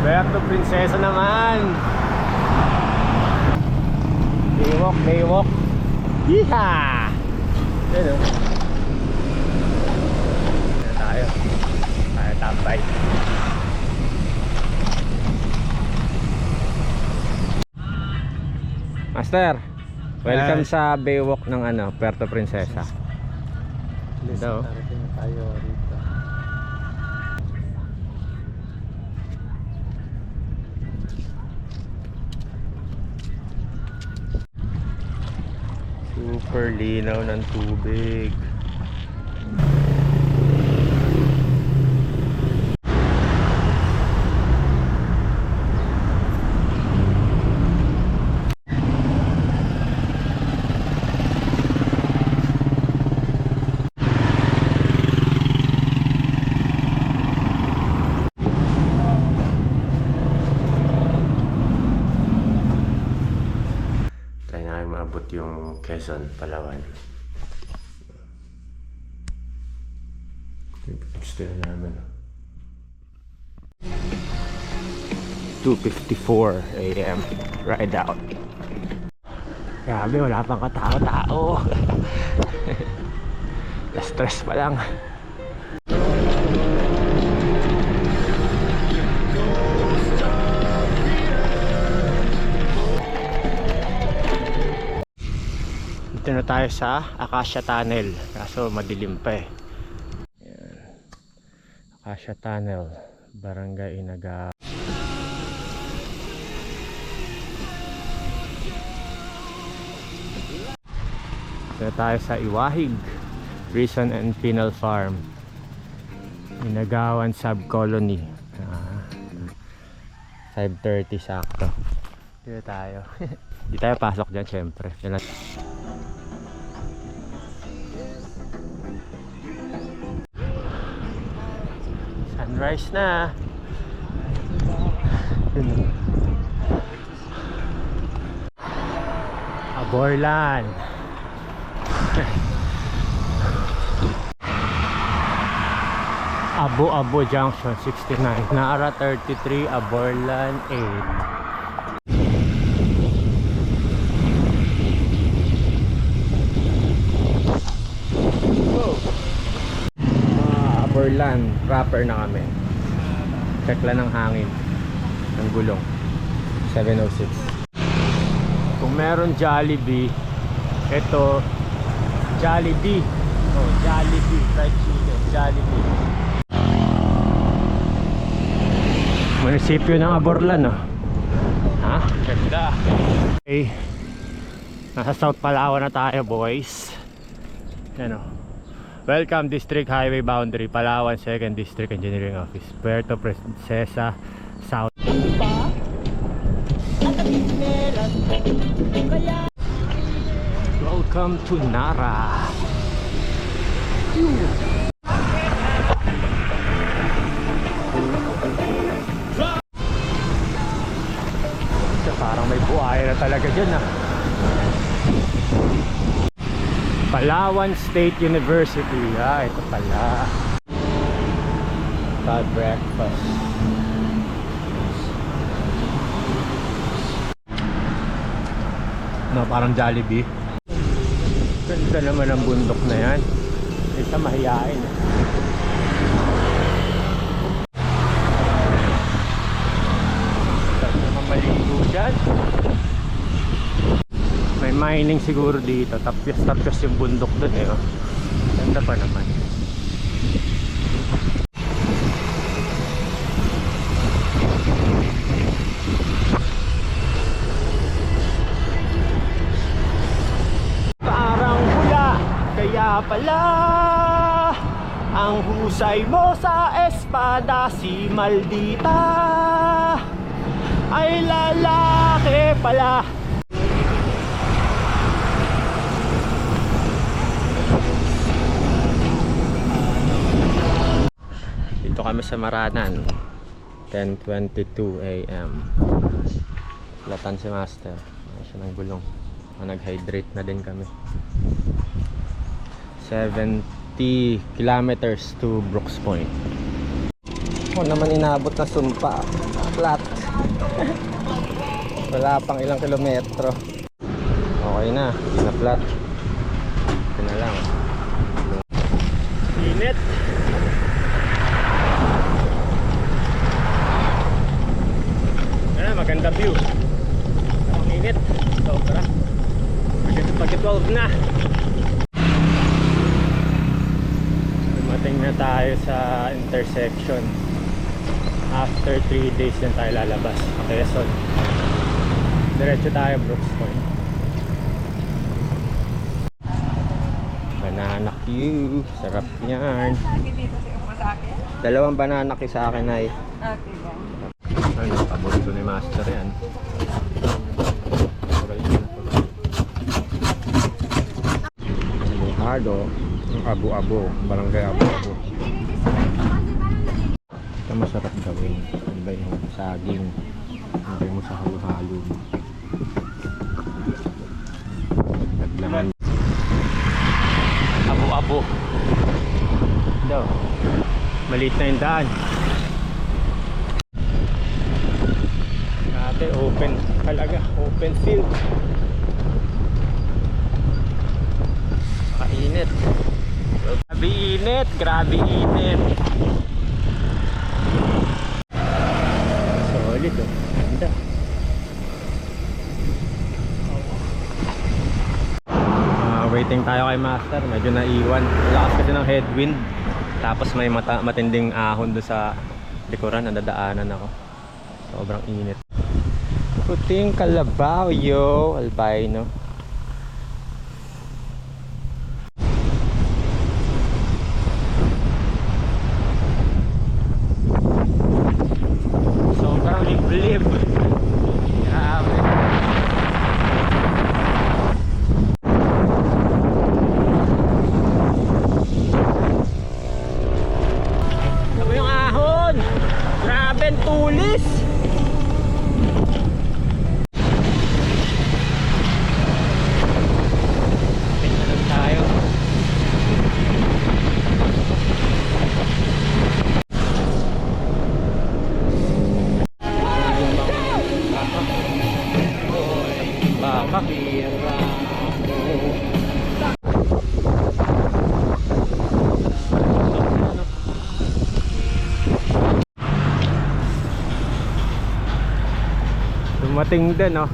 [SPEAKER 1] Puerto Princesa naman. Baywalk, baywalk. Yeehaw! Yan o. Tayo tambay. Master, welcome sa baywalk ng Puerto Princesa. Dito.
[SPEAKER 2] Tarating tayo rito.
[SPEAKER 1] Super Super linaw ng tubig. Try namin maabot yung Quezon, Palawan. Gusto na namin. 2:54 AM. Ride out. Grabe, wala pang katao-tao. Na-stress pa lang. Dito na tayo sa Acacia Tunnel. Kaso madilim pa eh. Ayan. Acacia Tunnel, Barangay Inaga. Dito na tayo sa Iwahig, Prison and Penal Farm, Inagawan Sub-Colony. 5:30 sakto. Dito tayo. Di tayo pasok dyan syempre. Yan lang. Sunrise na. Aborlan. Abo Junction 69, Nara 33, Aborlan 8. Aborlan, proper na kami. Check lang ng hangin, ng gulong. 706. Kung meron Jollibee, ito Jollibee. Oh, Jollibee fried chicken, Jollibee. Munisipyo ng Aborlan, oh. Ha? Ganda. Okay. Nasa South Palawan na tayo, boys. Yan, oh. Welcome District Highway Boundary, Palawan 2nd District Engineering Office, Puerto Princesa, South. Welcome to Nara. Parang may buhaya na talaga dyan, ah. Palawan State University. Ito pala. Bad breakfast. No, parang Jollibee. Ganda naman ang bundok na yan. Isa mahihain. Sarap naman maligo dyan. May mining siguro dito. Tapos yung bundok dun eh, oh. Ganda pa naman. Parang hula, kaya pala ang husay mo sa espada, si Maldita ay lalaki pala. Dito kami sa Maranan, 10:22 AM. Latan si Master. Ay siya ng gulong. Nag-hydrate na din kami. 70 kilometers to Brooks Point. Ako naman inabot na Sumpa. Flat. Wala pang ilang kilometro. Okay na, hindi na flat. Ito na lang. Init. Maganda view. Ang init. Sobra. Pag-12 na. Dumating na tayo sa intersection. After 3 days din tayo lalabas. Quezon. Diretso tayo Brooks Point. Banana Q. Sarap yan. Dalawang banana Q sa akin ay. Ano, paborito ni Master yan. Avocado. Abo-abo. Barangay abo-abo. Ito masarap gawin. Iba yung saging. Iba mo sa halo-halo. Naglaman. Abo-abo. Ito. Maliit na yung daan. Ate, open talaga. Open field. Kainit. Grabe init. Grabe init. Solid oh. Ganda. Waiting tayo kay Master. Medyo naiwan. Lakas kasi ng headwind. Tapos may matinding ahon doon sa likuran. Nadadaanan ako. Sobrang init. Puting kalabaw yo. Albino. Sobrang liblib. Grabe. Ano yung ahon? Grabe ang tulis. Tingnan tayo. Baka. Dumating din oh.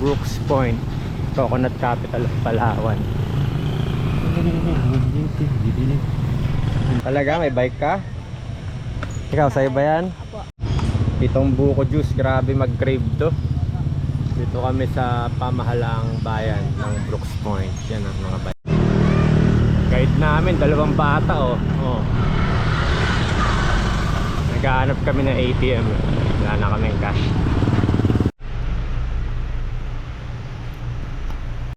[SPEAKER 1] Brooks Point, Coconut Capital of Palawan. Talaga may bike ka? Ikaw sa'yo ba yan? Itong buko juice, grabe mag-crave to. Dito kami sa pamahalaang bayan ng Brooks Point. Yan ang mga bike. Guide namin, dalawang bata oh. Naghahanap kami ng ATM. Wala na